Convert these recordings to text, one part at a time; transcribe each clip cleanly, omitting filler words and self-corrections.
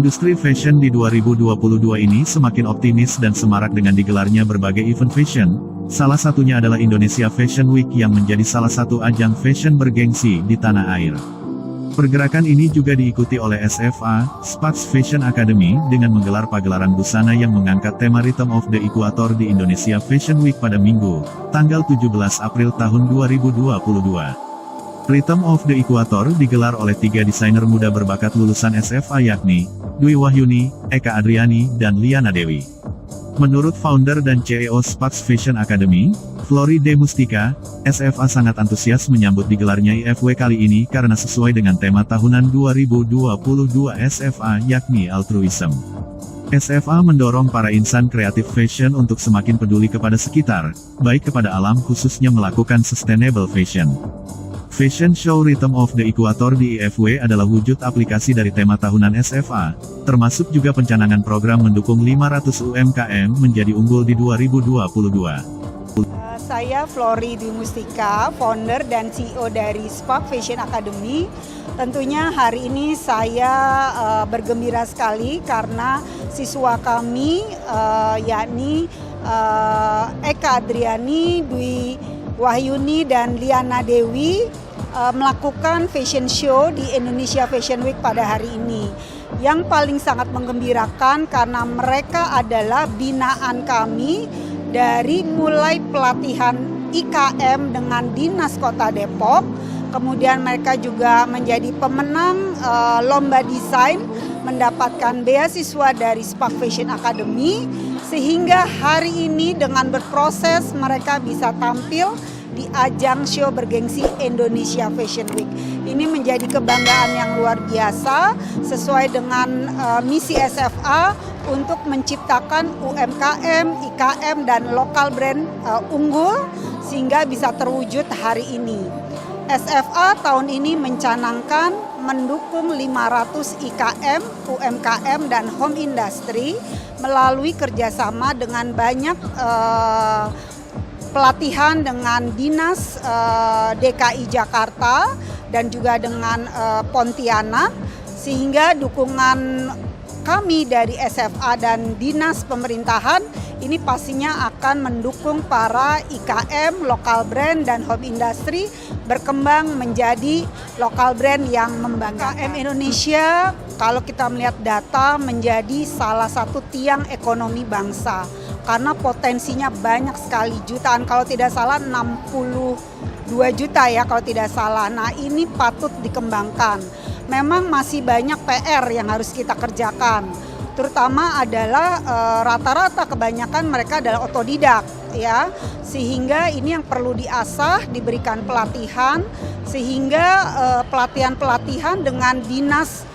Industri fashion di 2022 ini semakin optimis dan semarak dengan digelarnya berbagai event fashion. Salah satunya adalah Indonesia Fashion Week yang menjadi salah satu ajang fashion bergengsi di tanah air. Pergerakan ini juga diikuti oleh SFA, Sparks Fashion Academy, dengan menggelar pagelaran busana yang mengangkat tema Rhythm of the Equator di Indonesia Fashion Week pada Minggu, tanggal 17 April tahun 2022. Rhythm of the Equator digelar oleh 3 desainer muda berbakat lulusan SFA yakni, Dwi Wahyuni, Eka Adriani, dan Liana Dewi. Menurut founder dan CEO Sparks Fashion Academy, Flory D. Mustika, SFA sangat antusias menyambut digelarnya IFW kali ini karena sesuai dengan tema tahunan 2022 SFA yakni Altruism. SFA mendorong para insan kreatif fashion untuk semakin peduli kepada sekitar, baik kepada alam khususnya melakukan sustainable fashion. Fashion Show Rhythm of the Equator di IFW adalah wujud aplikasi dari tema tahunan SFA, termasuk juga pencanangan program mendukung 500 UMKM menjadi unggul di 2022. Saya Flory Dwi Mustika, founder dan CEO dari Sparks Fashion Academy. Tentunya hari ini saya bergembira sekali karena siswa kami yakni Eka Adriani, Dwi Wahyuni, dan Liana Dewi melakukan fashion show di Indonesia Fashion Week pada hari ini. Yang paling sangat menggembirakan karena mereka adalah binaan kami dari mulai pelatihan IKM dengan Dinas Kota Depok, kemudian mereka juga menjadi pemenang lomba desain, mendapatkan beasiswa dari Sparks Fashion Academy, sehingga hari ini dengan berproses mereka bisa tampil di ajang show bergengsi Indonesia Fashion Week. Ini menjadi kebanggaan yang luar biasa sesuai dengan misi SFA untuk menciptakan UMKM, IKM, dan lokal brand unggul sehingga bisa terwujud hari ini. SFA tahun ini mencanangkan mendukung 500 IKM, UMKM, dan home industry melalui kerjasama dengan banyak pelatihan dengan Dinas DKI Jakarta dan juga dengan Pontianak, sehingga dukungan kami dari SFA dan Dinas Pemerintahan ini pastinya akan mendukung para IKM, lokal brand, dan home industry berkembang menjadi lokal brand yang membanggakan. IKM Indonesia, kalau kita melihat data, menjadi salah satu tiang ekonomi bangsa. Karena potensinya banyak sekali, jutaan, kalau tidak salah 62 juta ya kalau tidak salah. Nah, ini patut dikembangkan. Memang masih banyak PR yang harus kita kerjakan. Terutama adalah rata-rata kebanyakan mereka adalah otodidak ya. Sehingga ini yang perlu diasah, diberikan pelatihan, sehingga pelatihan-pelatihan dengan dinas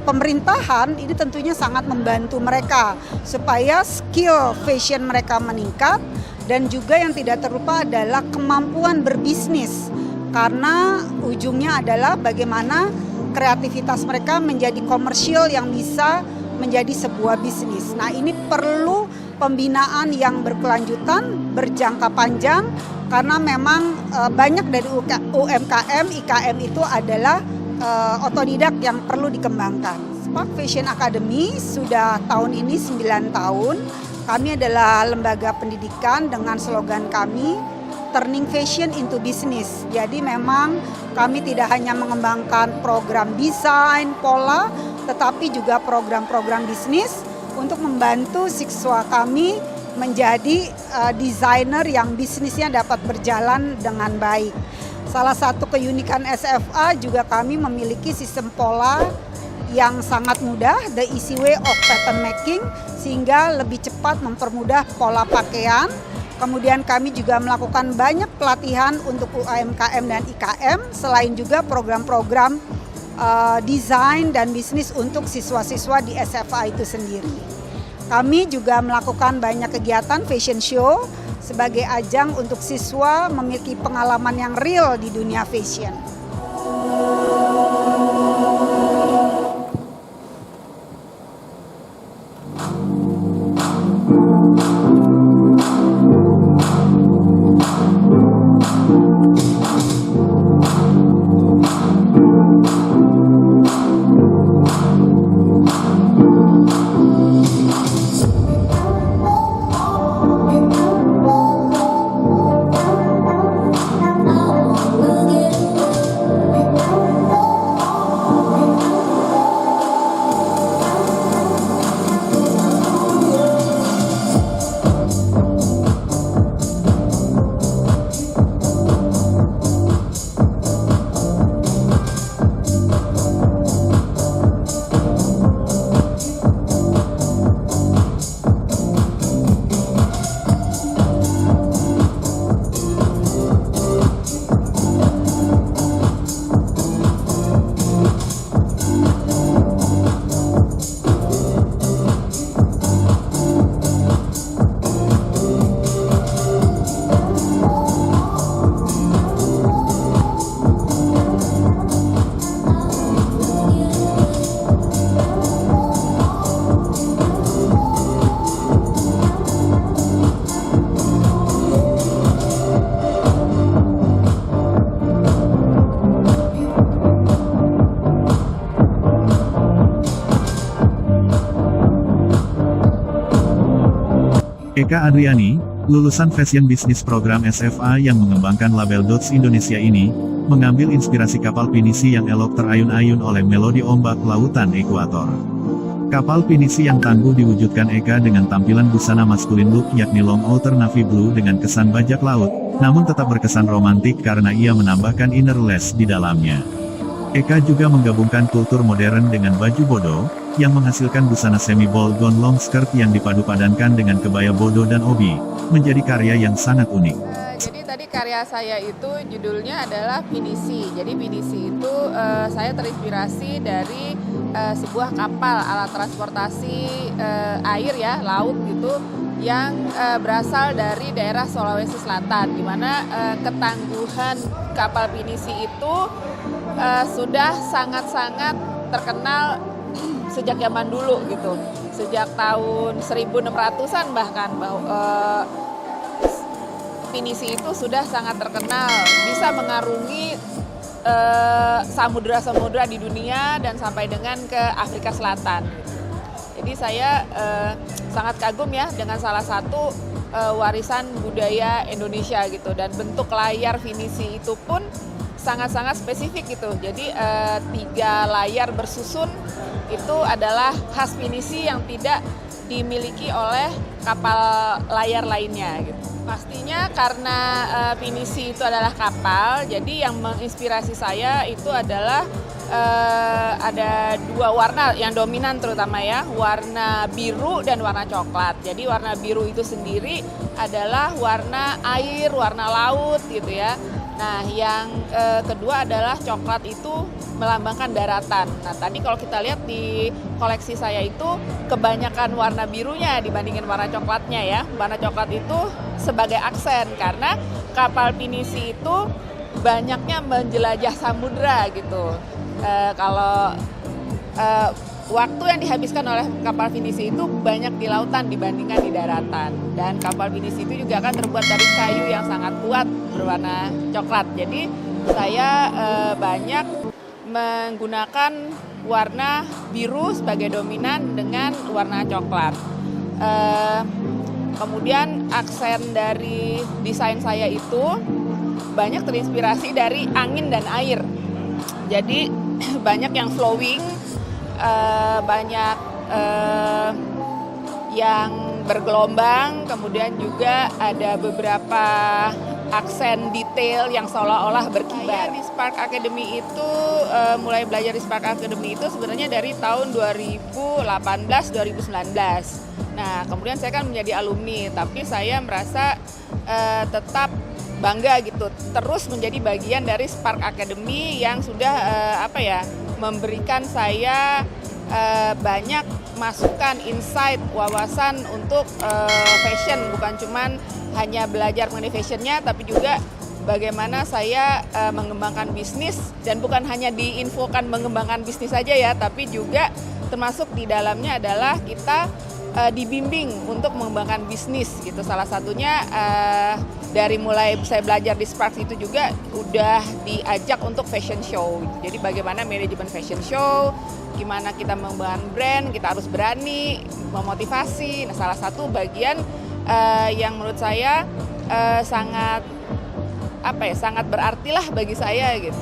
pemerintahan ini tentunya sangat membantu mereka supaya skill fashion mereka meningkat, dan juga yang tidak terlupa adalah kemampuan berbisnis, karena ujungnya adalah bagaimana kreativitas mereka menjadi komersial yang bisa menjadi sebuah bisnis. Nah, ini perlu pembinaan yang berkelanjutan, berjangka panjang, karena memang banyak dari UMKM, IKM itu adalah otodidak yang perlu dikembangkan. Sparks Fashion Academy sudah tahun ini 9 tahun. Kami adalah lembaga pendidikan dengan slogan kami, Turning Fashion into Business. Jadi memang kami tidak hanya mengembangkan program desain, pola, tetapi juga program-program bisnis untuk membantu siswa kami menjadi desainer yang bisnisnya dapat berjalan dengan baik. Salah satu keunikan SFA juga kami memiliki sistem pola yang sangat mudah, the easy way of pattern making, sehingga lebih cepat mempermudah pola pakaian. Kemudian kami juga melakukan banyak pelatihan untuk UMKM dan IKM, selain juga program-program desain dan bisnis untuk siswa-siswa di SFA itu sendiri. Kami juga melakukan banyak kegiatan fashion show sebagai ajang untuk siswa memiliki pengalaman yang real di dunia fashion. Eka Adriani, lulusan Fashion Business Program SFA yang mengembangkan label Dots Indonesia ini, mengambil inspirasi kapal pinisi yang elok terayun-ayun oleh melodi ombak lautan ekuator. Kapal pinisi yang tangguh diwujudkan Eka dengan tampilan busana maskulin look yakni long outer navy blue dengan kesan bajak laut, namun tetap berkesan romantik karena ia menambahkan inner lace di dalamnya. Eka juga menggabungkan kultur modern dengan baju bodo, yang menghasilkan busana semi-ball gown long skirt yang dipadu-padankan dengan kebaya bodo dan obi, menjadi karya yang sangat unik. Jadi tadi karya saya itu judulnya adalah pinisi. Jadi pinisi itu saya terinspirasi dari sebuah kapal alat transportasi air ya, laut gitu, yang berasal dari daerah Sulawesi Selatan, di mana ketangguhan kapal pinisi itu sudah sangat-sangat terkenal sejak zaman dulu gitu, sejak tahun 1600-an bahkan pinisi itu sudah sangat terkenal, bisa mengarungi samudra-samudra di dunia dan sampai dengan ke Afrika Selatan. Jadi saya sangat kagum ya dengan salah satu warisan budaya Indonesia gitu, dan bentuk layar pinisi itu pun sangat-sangat spesifik gitu. Jadi 3 layar bersusun itu adalah khas pinisi yang tidak dimiliki oleh kapal layar lainnya gitu. Pastinya karena pinisi itu adalah kapal, jadi yang menginspirasi saya itu adalah ada 2 warna yang dominan terutama ya, warna biru dan warna coklat. Jadi warna biru itu sendiri adalah warna air, warna laut gitu ya. Nah, yang kedua adalah coklat itu melambangkan daratan. Nah, tadi kalau kita lihat di koleksi saya itu kebanyakan warna birunya dibandingin warna coklatnya ya. Warna coklat itu sebagai aksen karena kapal pinisi itu banyaknya menjelajah samudra gitu. Kalau waktu yang dihabiskan oleh kapal pinisi itu banyak di lautan dibandingkan di daratan. Dan kapal pinisi itu juga kan terbuat dari kayu yang sangat kuat berwarna coklat. Jadi saya banyak menggunakan warna biru sebagai dominan dengan warna coklat. Kemudian aksen dari desain saya itu banyak terinspirasi dari angin dan air. Jadi banyak yang flowing, banyak yang bergelombang, kemudian juga ada beberapa aksen detail yang seolah-olah berkibar. Di Spark Academy itu mulai belajar di Spark Academy itu sebenarnya dari tahun 2018-2019. Nah, kemudian saya kan menjadi alumni, tapi saya merasa tetap bangga gitu, terus menjadi bagian dari Spark Academy yang sudah memberikan saya banyak masukan, insight, wawasan untuk fashion, bukan cuman hanya belajar mengenai fashionnya, tapi juga bagaimana saya mengembangkan bisnis, dan bukan hanya diinfokan mengembangkan bisnis saja ya, tapi juga termasuk di dalamnya adalah kita dibimbing untuk mengembangkan bisnis gitu. Salah satunya dari mulai saya belajar di Spark itu juga udah diajak untuk fashion show gitu. Jadi bagaimana manajemen fashion show, gimana kita mengembangkan brand, kita harus berani memotivasi. Nah, salah satu bagian yang menurut saya sangat berarti lah bagi saya gitu.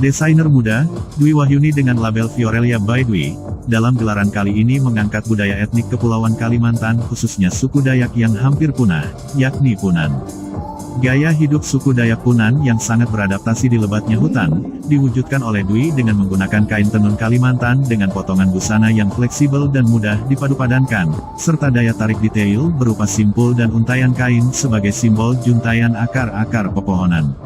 Desainer muda, Dwi Wahyuni dengan label Fiorelia by Dwi, dalam gelaran kali ini mengangkat budaya etnik Kepulauan Kalimantan khususnya suku Dayak yang hampir punah, yakni Punan. Gaya hidup suku Dayak Punan yang sangat beradaptasi di lebatnya hutan, diwujudkan oleh Dwi dengan menggunakan kain tenun Kalimantan dengan potongan busana yang fleksibel dan mudah dipadupadankan, serta daya tarik detail berupa simpul dan untaian kain sebagai simbol juntaian akar-akar pepohonan.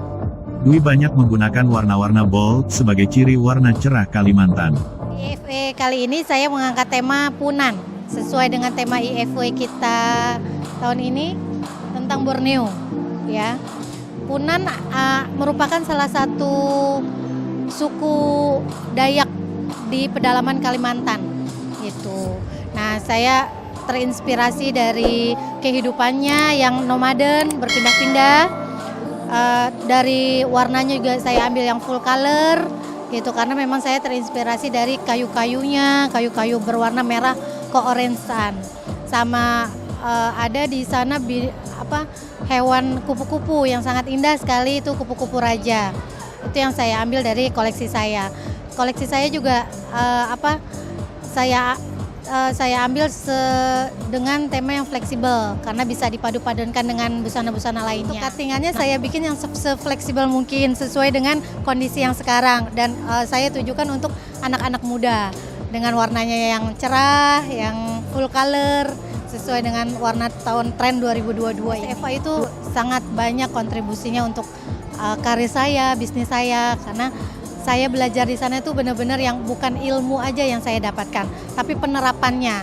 Dwi banyak menggunakan warna-warna bold sebagai ciri warna cerah Kalimantan. IFW kali ini saya mengangkat tema Punan, sesuai dengan tema IFW kita tahun ini tentang Borneo. Ya, Punan merupakan salah satu suku Dayak di pedalaman Kalimantan, gitu. Nah, saya terinspirasi dari kehidupannya yang nomaden, berpindah-pindah. Dari warnanya juga saya ambil yang full color, gitu. Karena memang saya terinspirasi dari kayu-kayunya, kayu-kayu berwarna merah keorensan. Sama ada di sana hewan kupu-kupu yang sangat indah sekali, itu kupu-kupu raja. Itu yang saya ambil dari koleksi saya. Koleksi saya juga saya ambil dengan tema yang fleksibel karena bisa dipadu-padankan dengan busana-busana lainnya. Untuk cuttingannya saya bikin yang se-fleksibel mungkin sesuai dengan kondisi yang sekarang, dan saya tujukan untuk anak-anak muda dengan warnanya yang cerah, yang full color, sesuai dengan warna tahun tren 2022 ini. Eva itu sangat banyak kontribusinya untuk karir saya, bisnis saya, karena saya belajar di sana itu benar-benar yang bukan ilmu aja yang saya dapatkan, tapi penerapannya.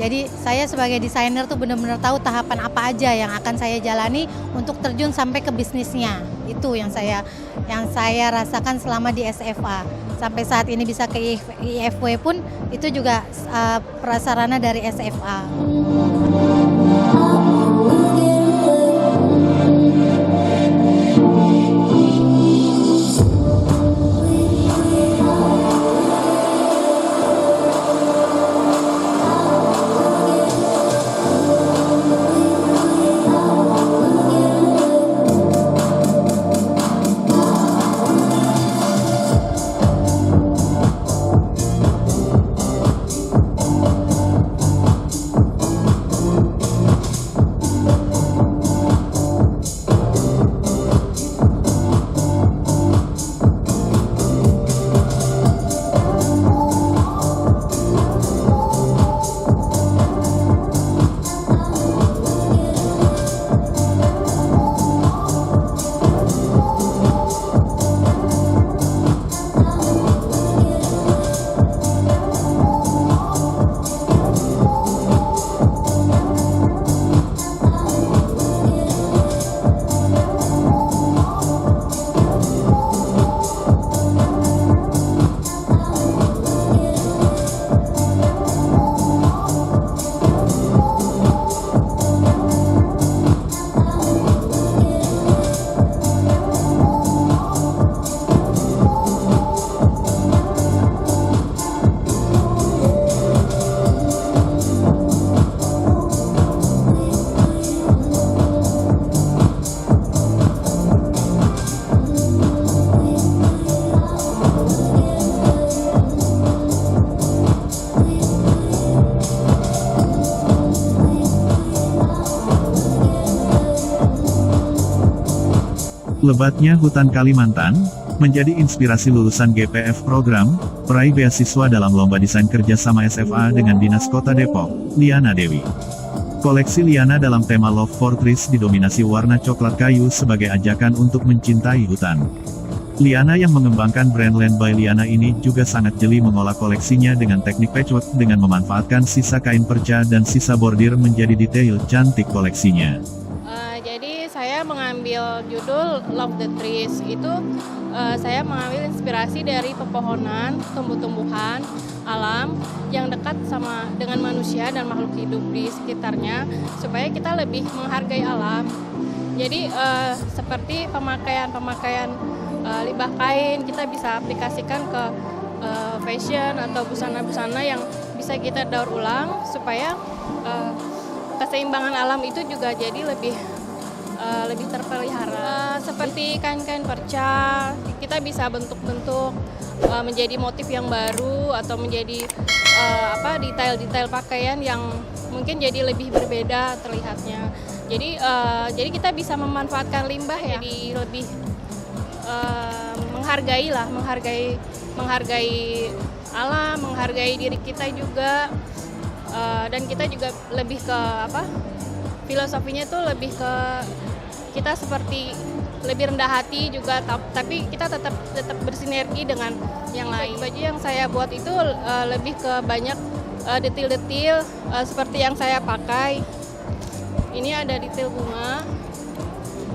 Jadi saya sebagai desainer tuh benar-benar tahu tahapan apa aja yang akan saya jalani untuk terjun sampai ke bisnisnya. Itu yang saya rasakan selama di SFA. Sampai saat ini bisa ke IFW pun itu juga prasarana dari SFA. Lebatnya hutan Kalimantan, menjadi inspirasi lulusan GPF program, peraih beasiswa dalam lomba desain kerjasama SFA dengan Dinas Kota Depok, Liana Dewi. Koleksi Liana dalam tema Love for Trees didominasi warna coklat kayu sebagai ajakan untuk mencintai hutan. Liana yang mengembangkan brand Land by Liana ini juga sangat jeli mengolah koleksinya dengan teknik patchwork dengan memanfaatkan sisa kain perca dan sisa bordir menjadi detail cantik koleksinya. Jadi saya mengambil judul Love the Trees itu saya mengambil inspirasi dari pepohonan, tumbuh-tumbuhan, alam yang dekat dengan manusia dan makhluk hidup di sekitarnya supaya kita lebih menghargai alam. Jadi seperti pemakaian limbah kain kita bisa aplikasikan ke fashion atau busana-busana yang bisa kita daur ulang supaya keseimbangan alam itu juga jadi lebih lebih terpelihara. Seperti kain-kain perca, kita bisa bentuk-bentuk menjadi motif yang baru atau menjadi detail-detail pakaian yang mungkin jadi lebih berbeda terlihatnya. Jadi kita bisa memanfaatkan limbah ya, jadi lebih menghargai alam, menghargai diri kita juga, dan kita juga lebih ke filosofinya itu lebih ke kita seperti lebih rendah hati juga, tapi kita tetap bersinergi dengan yang lain. Baju yang saya buat itu lebih ke banyak detail-detail seperti yang saya pakai. Ini ada detail bunga,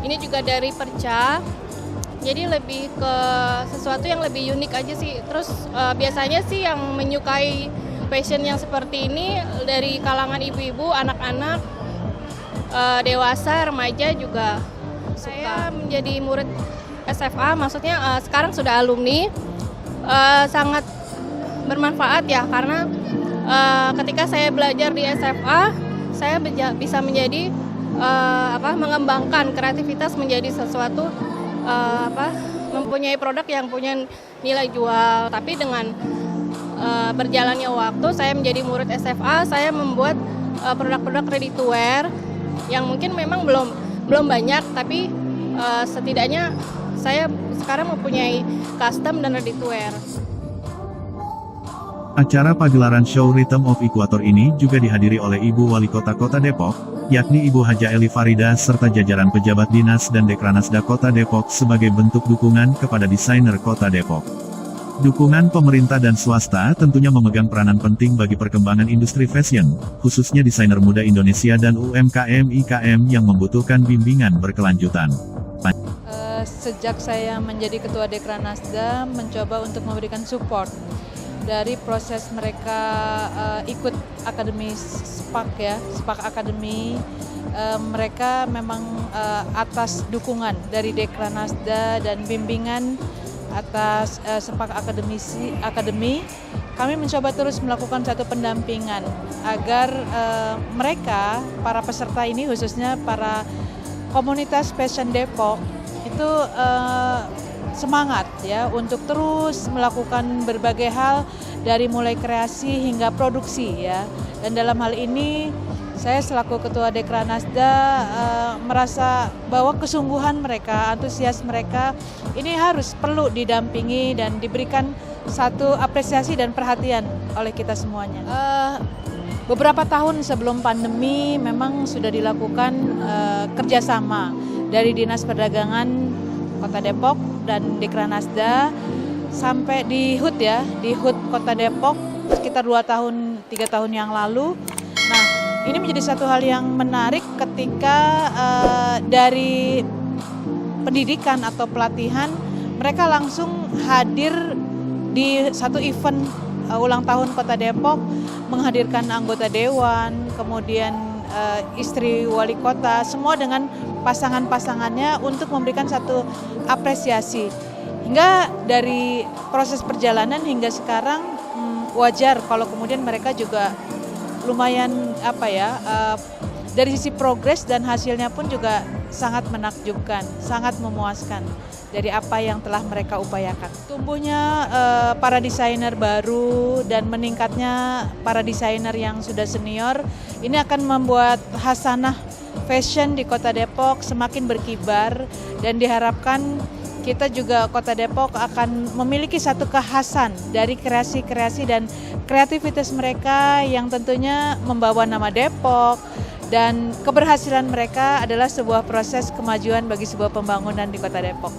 ini juga dari perca. Jadi lebih ke sesuatu yang lebih unik aja sih. Terus biasanya sih yang menyukai fashion yang seperti ini dari kalangan ibu-ibu, anak-anak, dewasa, remaja juga suka. Saya menjadi murid SFA, maksudnya sekarang sudah alumni, sangat bermanfaat ya, karena ketika saya belajar di SFA, saya bisa menjadi mengembangkan kreativitas menjadi sesuatu mempunyai produk yang punya nilai jual. Tapi dengan berjalannya waktu, saya menjadi murid SFA, saya membuat produk-produk ready to wear yang mungkin memang belum banyak, tapi setidaknya saya sekarang mempunyai custom dan ready to wear. Acara pagelaran show Rhythm of Equator ini juga dihadiri oleh Ibu Wali Kota Kota Depok, yakni Ibu Haja Eli Farida serta jajaran pejabat dinas dan Dekranasda Kota Depok sebagai bentuk dukungan kepada desainer Kota Depok. Dukungan pemerintah dan swasta tentunya memegang peranan penting bagi perkembangan industri fashion, khususnya desainer muda Indonesia dan UMKM IKM yang membutuhkan bimbingan berkelanjutan. Sejak saya menjadi Ketua Dekranasda, mencoba untuk memberikan support dari proses mereka ikut akademi SPAK Academy. Mereka memang atas dukungan dari Dekranasda dan bimbingan atas SPAK Academy, kami mencoba terus melakukan satu pendampingan agar mereka, para peserta ini khususnya para komunitas fashion Depok itu semangat ya untuk terus melakukan berbagai hal dari mulai kreasi hingga produksi ya. Dan dalam hal ini saya selaku Ketua Dekranasda merasa bahwa kesungguhan mereka, antusias mereka ini perlu didampingi dan diberikan satu apresiasi dan perhatian oleh kita semuanya. Beberapa tahun sebelum pandemi memang sudah dilakukan kerjasama dari Dinas Perdagangan Kota Depok dan Dekranasda sampai di HUT Kota Depok sekitar 3 tahun yang lalu. Nah, ini menjadi satu hal yang menarik ketika dari pendidikan atau pelatihan mereka langsung hadir di satu event ulang tahun Kota Depok, menghadirkan anggota dewan, kemudian istri wali kota, semua dengan pasangan-pasangannya untuk memberikan satu apresiasi. Hingga dari proses perjalanan hingga sekarang wajar kalau kemudian mereka juga lumayan dari sisi progres dan hasilnya pun juga sangat menakjubkan, sangat memuaskan dari apa yang telah mereka upayakan. Tumbuhnya para desainer baru dan meningkatnya para desainer yang sudah senior ini akan membuat hasanah fashion di Kota Depok semakin berkibar, dan diharapkan kita juga Kota Depok akan memiliki satu kekhasan dari kreasi-kreasi dan kreativitas mereka yang tentunya membawa nama Depok, dan keberhasilan mereka adalah sebuah proses kemajuan bagi sebuah pembangunan di Kota Depok.